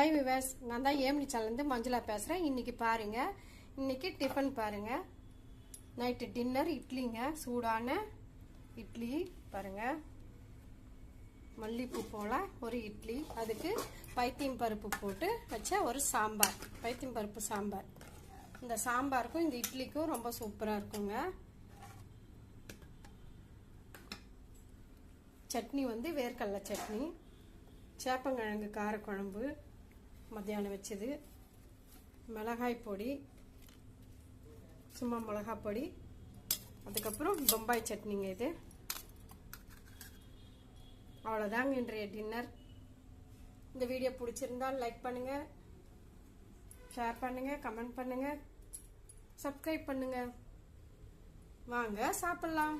Hi விவாஸ், நான் தான் ஏம்னி சேனல்லேருந்து மஞ்சுளா பேசுகிறேன். இன்றைக்கி பாருங்கள், இன்றைக்கி டிஃபன் பாருங்கள். நைட்டு டின்னர் இட்லிங்க, சூடான இட்லி பாருங்கள். மல்லிப்பூ போல் ஒரு இட்லி, அதுக்கு பைத்தியம் பருப்பு போட்டு வச்ச ஒரு சாம்பார், பைத்தியம் பருப்பு சாம்பார். இந்த சாம்பாருக்கும் இந்த இட்லிக்கும் ரொம்ப சூப்பராக இருக்குங்க. சட்னி வந்து வேர்க்கடலை சட்னி, சேப்பங்கிழங்கு காரக்குழம்பு மத்தியானம் வச்சது, மிளகாய் பொடி, சும்மா மிளகாய் பொடி, அதுக்கப்புறம் பம்பாய் சட்னிங்க. இது அவ்வளோதாங்க இன்றைய டின்னர். இந்த வீடியோ பிடிச்சிருந்தால் லைக் பண்ணுங்க, ஷேர் பண்ணுங்க, கமெண்ட் பண்ணுங்க, சப்ஸ்கிரைப் பண்ணுங்க. வாங்க சாப்பிடலாம்.